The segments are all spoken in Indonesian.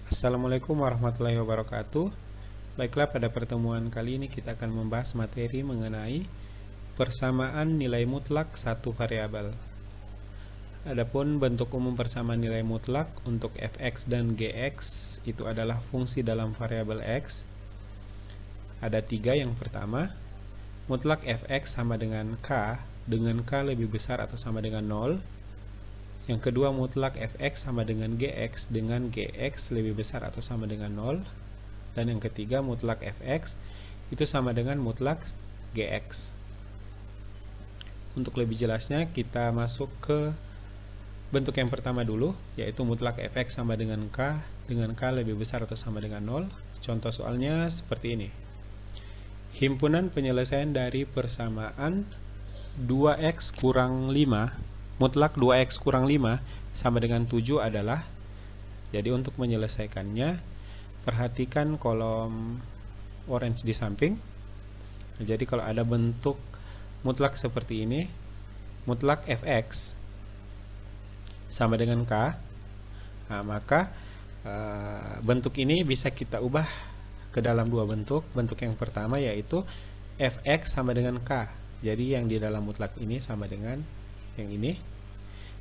Assalamualaikum warahmatullahi wabarakatuh. Baiklah, pada pertemuan kali ini kita akan membahas materi mengenai persamaan nilai mutlak satu variabel. Adapun bentuk umum persamaan nilai mutlak untuk fx dan gx itu adalah fungsi dalam variabel x. Ada tiga. Yang pertama, mutlak fx sama dengan k lebih besar atau sama dengan 0. Yang kedua, mutlak fx sama dengan gx lebih besar atau sama dengan 0. Dan yang ketiga, mutlak fx itu sama dengan mutlak gx. Untuk lebih jelasnya, kita masuk ke bentuk yang pertama dulu, yaitu mutlak fx sama dengan k lebih besar atau sama dengan 0. Contoh soalnya seperti ini. Himpunan penyelesaian dari persamaan 2x kurang 5 mutlak 2x kurang 5 sama dengan 7 adalah, jadi untuk menyelesaikannya perhatikan kolom orange di samping. Jadi kalau ada bentuk mutlak seperti ini, mutlak fx sama dengan k, maka bentuk ini bisa kita ubah ke dalam dua bentuk. Bentuk yang pertama yaitu fx sama dengan k, jadi yang di dalam mutlak ini sama dengan yang ini.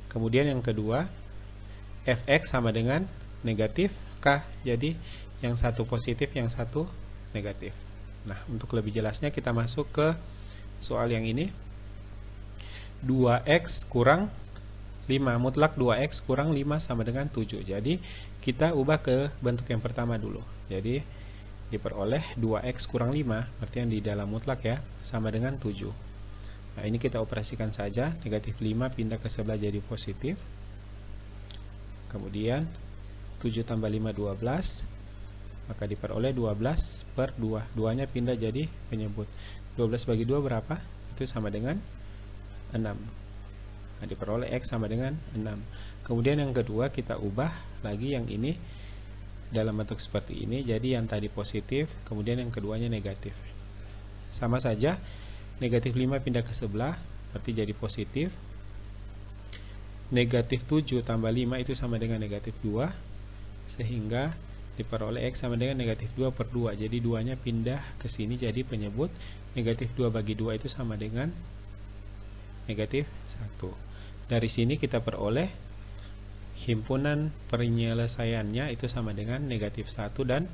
Kemudian yang kedua, fx sama dengan negatif k, jadi yang satu positif, yang satu negatif. Nah, untuk lebih jelasnya kita masuk ke soal yang ini. 2x kurang 5, mutlak 2x kurang 5 sama dengan 7. Jadi kita ubah ke bentuk yang pertama dulu. Jadi diperoleh 2x kurang 5, berarti yang di dalam mutlak ya, sama dengan 7. Nah, ini kita operasikan saja. Negatif 5 pindah ke sebelah jadi positif. Kemudian 7 tambah 5, 12. Maka diperoleh 12 per 2. 2-nya pindah jadi penyebut. 12 bagi 2 berapa? Itu sama dengan 6. Nah, diperoleh X sama dengan 6. Kemudian yang kedua kita ubah lagi yang ini dalam bentuk seperti ini. Jadi yang tadi positif, kemudian yang keduanya negatif. Sama saja. Negatif 5 pindah ke sebelah, berarti jadi positif. Negatif 7 tambah 5 itu sama dengan negatif 2, sehingga diperoleh X sama dengan negatif 2 per 2. Jadi 2-nya pindah ke sini jadi penyebut. Negatif 2 bagi 2 itu sama dengan negatif 1. Dari sini kita peroleh himpunan penyelesaiannya itu sama dengan negatif 1 dan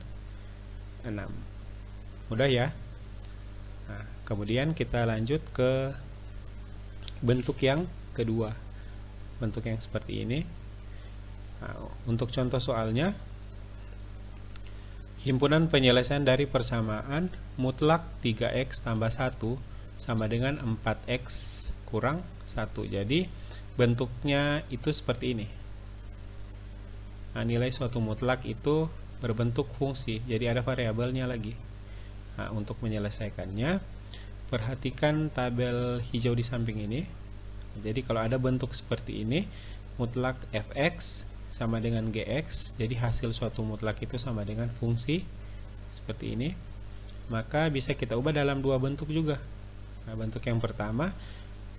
6. Mudah ya? Nah, kemudian kita lanjut ke bentuk yang kedua, bentuk yang seperti ini. Nah, untuk contoh soalnya, himpunan penyelesaian dari persamaan mutlak 3x tambah 1 sama dengan 4x kurang 1. Jadi bentuknya itu seperti ini. Nah, nilai suatu mutlak itu berbentuk fungsi, jadi ada variabelnya lagi. Nah, untuk menyelesaikannya, perhatikan tabel hijau di samping ini. Jadi kalau ada bentuk seperti ini, mutlak fx sama dengan gx, jadi hasil suatu mutlak itu sama dengan fungsi seperti ini, maka bisa kita ubah dalam dua bentuk juga. Nah, bentuk yang pertama,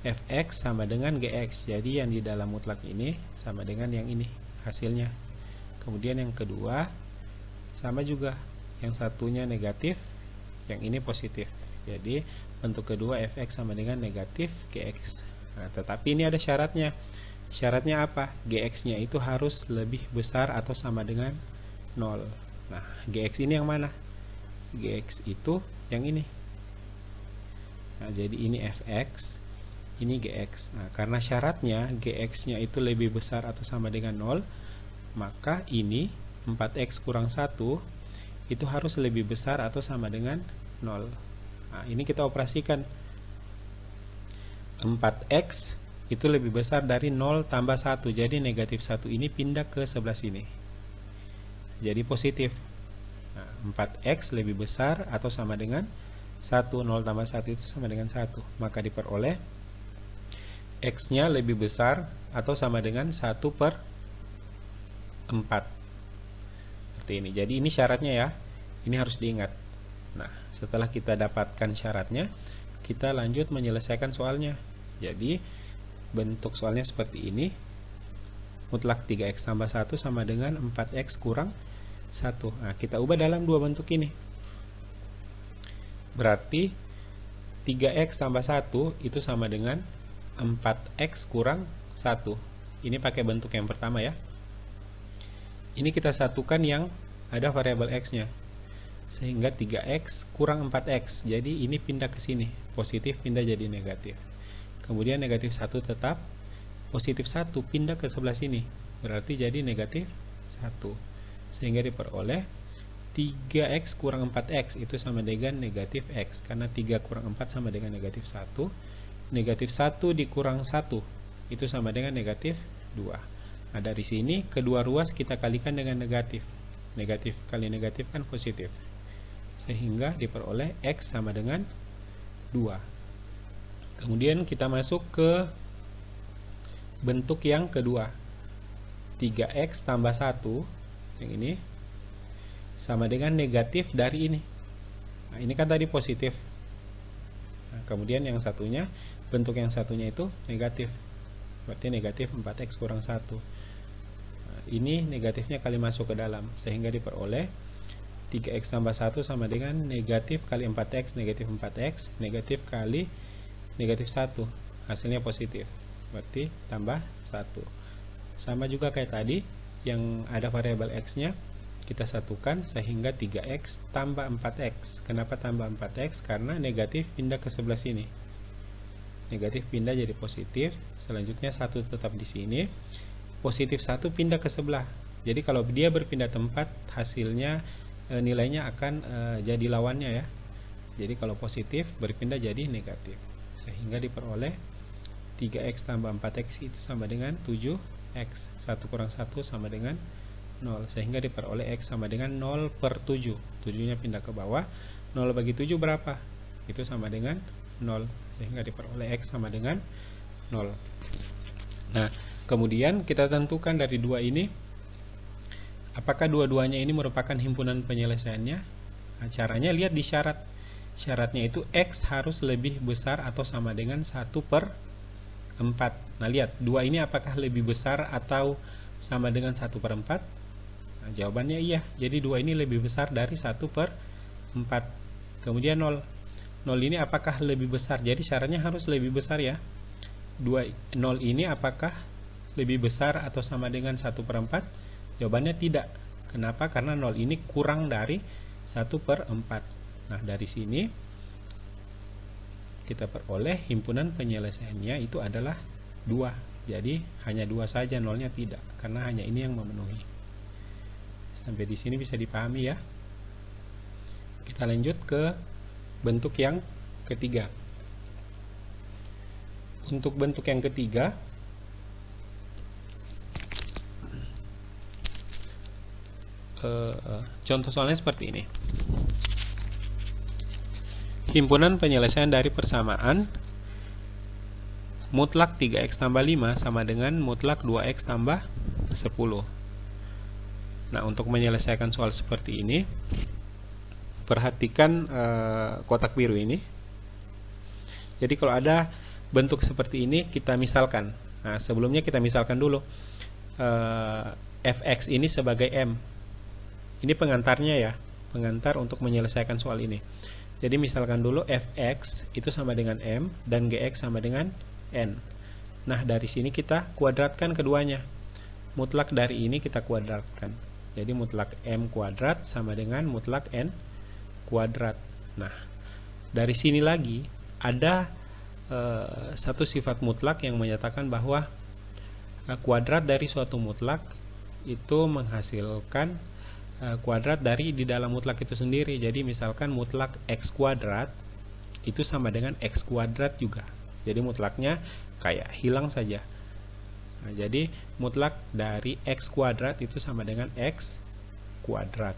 fx sama dengan gx, jadi yang di dalam mutlak ini sama dengan yang ini hasilnya. Kemudian yang kedua, sama juga, yang satunya negatif, yang ini positif. Jadi bentuk kedua fx sama dengan negatif gx. Nah, tetapi ini ada syaratnya. Syaratnya apa? Gx-nya itu harus lebih besar atau sama dengan 0. Nah, gx ini yang mana? Gx itu yang ini. Nah, jadi ini fx, ini gx. Nah, karena syaratnya gx-nya itu lebih besar atau sama dengan 0, maka ini 4x kurang 1 itu harus lebih besar atau sama dengan 0. Nah, ini kita operasikan. 4x itu lebih besar dari 0 tambah 1. Jadi negatif 1 ini pindah ke sebelah sini. Jadi positif. Nah, 4x lebih besar atau sama dengan 1. 0 tambah 1 itu sama dengan 1. Maka diperoleh x-nya lebih besar atau sama dengan 1 per 4. Seperti ini. Jadi ini syaratnya ya. Ini harus diingat. Nah, setelah kita dapatkan syaratnya, kita lanjut menyelesaikan soalnya. Jadi bentuk soalnya seperti ini. Mutlak 3x tambah 1 sama dengan 4x kurang 1. Nah, kita ubah dalam dua bentuk ini. Berarti 3x tambah 1 itu sama dengan 4x kurang 1. Ini pakai bentuk yang pertama ya. Ini kita satukan yang ada variabel x-nya. Sehingga 3x kurang 4x. Jadi ini pindah ke sini. Positif pindah jadi negatif. Kemudian negatif 1 tetap. Positif 1 pindah ke sebelah sini. Berarti jadi negatif 1. Sehingga diperoleh 3x kurang 4x itu sama dengan negatif x. Karena 3 kurang 4 sama dengan negatif 1. Negatif 1 dikurang 1 itu sama dengan negatif 2. Nah, dari sini kedua ruas kita kalikan dengan negatif. Negatif kali negatif kan positif. Sehingga diperoleh x sama dengan 2. Kemudian kita masuk ke bentuk yang kedua. 3x tambah 1 yang ini sama dengan negatif dari ini. Nah, ini kan tadi positif. Nah, kemudian yang satunya, bentuk yang satunya itu negatif. Berarti negatif 4x kurang 1. Nah, ini negatifnya kali masuk ke dalam. Sehingga diperoleh 3x tambah 1 sama dengan negatif kali 4x, negatif 4x, negatif kali negatif 1. Hasilnya positif. Berarti tambah 1. Sama juga kayak tadi, yang ada variabel x-nya. Kita satukan sehingga 3x tambah 4x. Kenapa tambah 4x? Karena negatif pindah ke sebelah sini. Negatif pindah jadi positif. Selanjutnya 1 tetap di sini. Positif 1 pindah ke sebelah. Jadi kalau dia berpindah tempat, hasilnya nilainya akan jadi lawannya ya. Jadi kalau positif berpindah jadi negatif. Sehingga diperoleh 3x tambah 4x itu sama dengan 7x. 1 kurang 1 sama dengan 0, sehingga diperoleh x sama dengan 0 per 7. 7-nya pindah ke bawah. 0 bagi 7 berapa? Itu sama dengan 0, sehingga diperoleh x sama dengan 0. Nah, kemudian kita tentukan dari dua ini, apakah dua-duanya ini merupakan himpunan penyelesaiannya. Nah, caranya lihat di syarat. Syaratnya itu x harus lebih besar atau sama dengan 1 per 4. Nah, lihat, dua ini apakah lebih besar atau sama dengan 1 per 4? Nah, jawabannya iya. Jadi 2 ini lebih besar dari 1 per 4. Kemudian 0. 0 ini apakah lebih besar? Jadi syaratnya harus lebih besar ya. 0 ini apakah lebih besar atau sama dengan 1 per 4? Jawabannya tidak. Kenapa? Karena 0 ini kurang dari 1 per 4. Nah, dari sini kita peroleh himpunan penyelesaiannya itu adalah 2. Jadi hanya 2 saja, 0-nya tidak. Karena hanya ini yang memenuhi. Sampai di sini bisa dipahami ya. Kita lanjut ke bentuk yang ketiga. Untuk bentuk yang ketiga, contoh soalnya seperti ini. Himpunan penyelesaian dari persamaan mutlak 3x tambah 5 sama dengan mutlak 2x tambah 10. Nah, untuk menyelesaikan soal seperti ini, perhatikan kotak biru ini. Jadi kalau ada bentuk seperti ini, kita misalkan. Nah, sebelumnya kita misalkan dulu fx ini sebagai m. Ini pengantarnya ya, pengantar untuk menyelesaikan soal ini. Jadi misalkan dulu fx itu sama dengan m dan gx sama dengan n. Nah, dari sini kita kuadratkan keduanya. Mutlak dari ini kita kuadratkan. Jadi mutlak m kuadrat sama dengan mutlak n kuadrat. Nah, dari sini lagi ada satu sifat mutlak yang menyatakan bahwa kuadrat dari suatu mutlak itu menghasilkan kuadrat dari di dalam mutlak itu sendiri. Jadi misalkan mutlak x kuadrat itu sama dengan x kuadrat juga. Jadi mutlaknya kayak hilang saja. Nah, jadi mutlak dari x kuadrat itu sama dengan x kuadrat.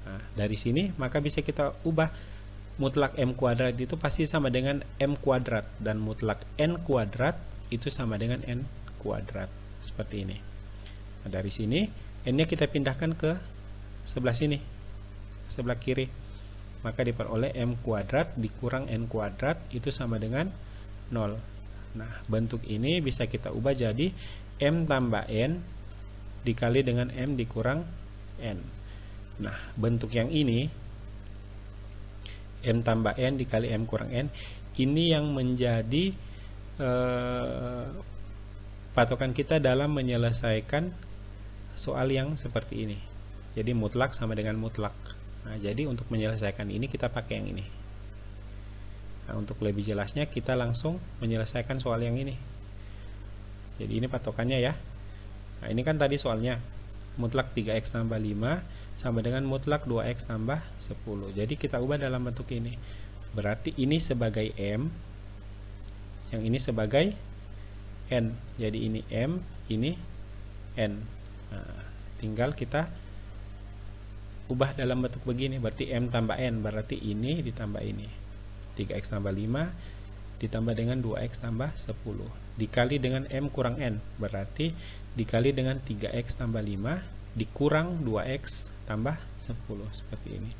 Nah, dari sini maka bisa kita ubah mutlak m kuadrat itu pasti sama dengan m kuadrat dan mutlak n kuadrat itu sama dengan n kuadrat. Seperti ini. Nah, dari sini n-nya kita pindahkan ke sebelah sini, sebelah kiri. Maka diperoleh m kuadrat dikurang n kuadrat itu sama dengan 0. Nah, bentuk ini bisa kita ubah jadi m tambah n dikali dengan m dikurang n. Nah, bentuk yang ini M tambah N dikali M kurang N, ini yang menjadi patokan kita dalam menyelesaikan soal yang seperti ini. Jadi mutlak sama dengan mutlak. Nah, jadi untuk menyelesaikan ini kita pakai yang ini. Nah, untuk lebih jelasnya kita langsung menyelesaikan soal yang ini. Jadi ini patokannya ya. Nah, ini kan tadi soalnya mutlak 3x tambah 5 sama dengan mutlak 2x tambah 10. Jadi kita ubah dalam bentuk ini. Berarti ini sebagai M, yang ini sebagai N. Jadi ini M, ini N. Nah, tinggal kita ubah dalam bentuk begini. Berarti M tambah N, berarti ini ditambah ini. 3x tambah 5 ditambah dengan 2x tambah 10 dikali dengan M kurang N, berarti dikali dengan 3x tambah 5 dikurang 2x tambah 10, seperti ini.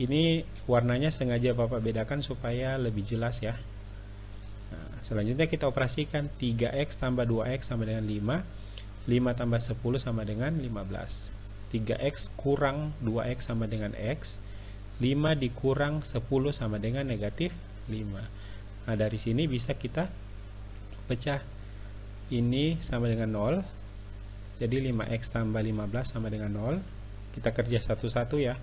Ini warnanya sengaja Bapak bedakan supaya lebih jelas ya. Nah, selanjutnya kita operasikan 3x tambah 2x sama dengan 5, 5 tambah 10 sama dengan 15, 3x kurang 2x sama dengan x, 5 dikurang 10 sama dengan negatif 5. Nah, dari sini bisa kita pecah. Ini sama dengan 0. Jadi 5x tambah 15 sama dengan 0. Kita kerja satu-satu ya.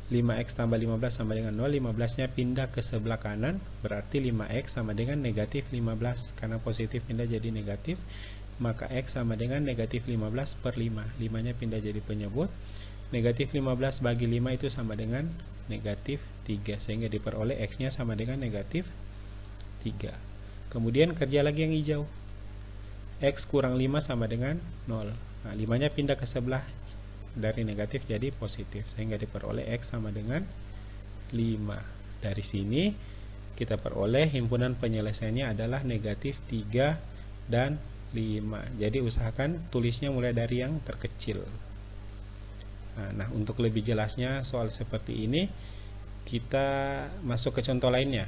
5x tambah 15 sama dengan 0. 15-nya pindah ke sebelah kanan. Berarti 5x sama dengan negatif 15. Karena positif pindah jadi negatif, maka x sama dengan negatif 15 per 5. 5-nya pindah jadi penyebut. Negatif 15 bagi 5 itu sama dengan negatif 3. Sehingga diperoleh x-nya sama dengan negatif 3. Kemudian kerja lagi yang hijau. X kurang 5 sama dengan 0. Nah, 5-nya pindah ke sebelah dari negatif jadi positif. Sehingga diperoleh x sama dengan 5. Dari sini kita peroleh himpunan penyelesaiannya adalah negatif 3 dan 5. Jadi usahakan tulisnya mulai dari yang terkecil. Nah, untuk lebih jelasnya soal seperti ini, kita masuk ke contoh lainnya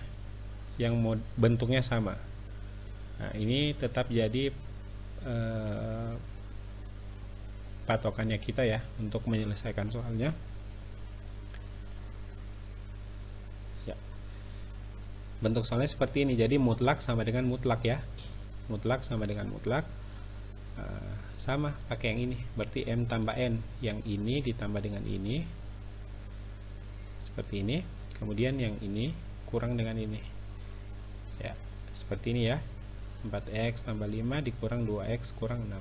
yang bentuknya sama. Nah, ini tetap jadi patokannya kita ya untuk menyelesaikan soalnya. Ya. Bentuk soalnya seperti ini. Jadi mutlak sama dengan mutlak ya. Mutlak sama dengan mutlak. Sama pakai yang ini. Berarti M tambah N. Yang ini ditambah dengan ini. Seperti ini. Kemudian yang ini kurang dengan ini. Ya, seperti ini ya. 4x tambah 5 dikurang 2x kurang 6.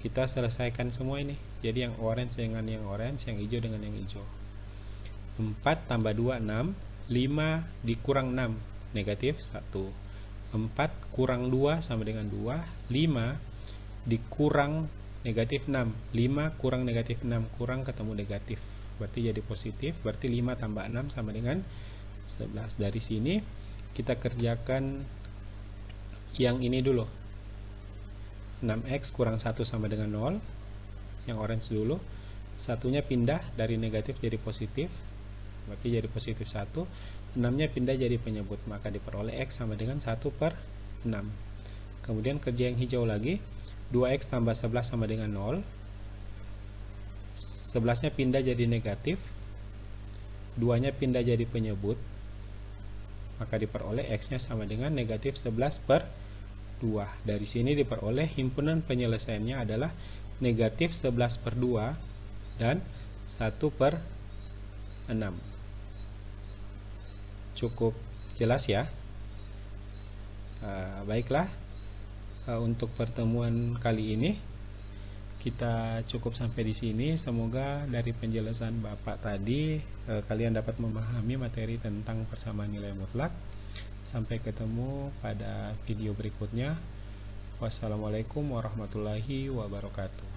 Kita selesaikan semua ini. Jadi yang orange dengan yang orange, yang hijau dengan yang hijau. 4 tambah 2 6, 5 dikurang 6 negatif 1. 4 kurang 2 sama dengan 2, 5 dikurang negatif 6, 5 kurang negatif 6, kurang ketemu negatif, berarti jadi positif. Berarti 5 tambah 6 sama dengan 11. Dari sini kita kerjakan yang ini dulu. 6x kurang 1 sama dengan 0. Yang orange dulu. Satunya pindah dari negatif jadi positif. Berarti jadi positif 1. 6-nya pindah jadi penyebut. Maka diperoleh x sama dengan 1 per 6. Kemudian kerja yang hijau lagi. 2x tambah 11 sama dengan 0. 11-nya pindah jadi negatif. 2-nya pindah jadi penyebut. Maka diperoleh x-nya sama dengan negatif 11 per 2. Dari sini diperoleh himpunan penyelesaiannya adalah negatif 11 per 2 dan 1 per 6. Cukup jelas ya. Baiklah, untuk pertemuan kali ini kita cukup sampai di sini. Semoga dari penjelasan Bapak tadi kalian dapat memahami materi tentang persamaan nilai mutlak. Sampai ketemu pada video berikutnya. Wassalamualaikum warahmatullahi wabarakatuh.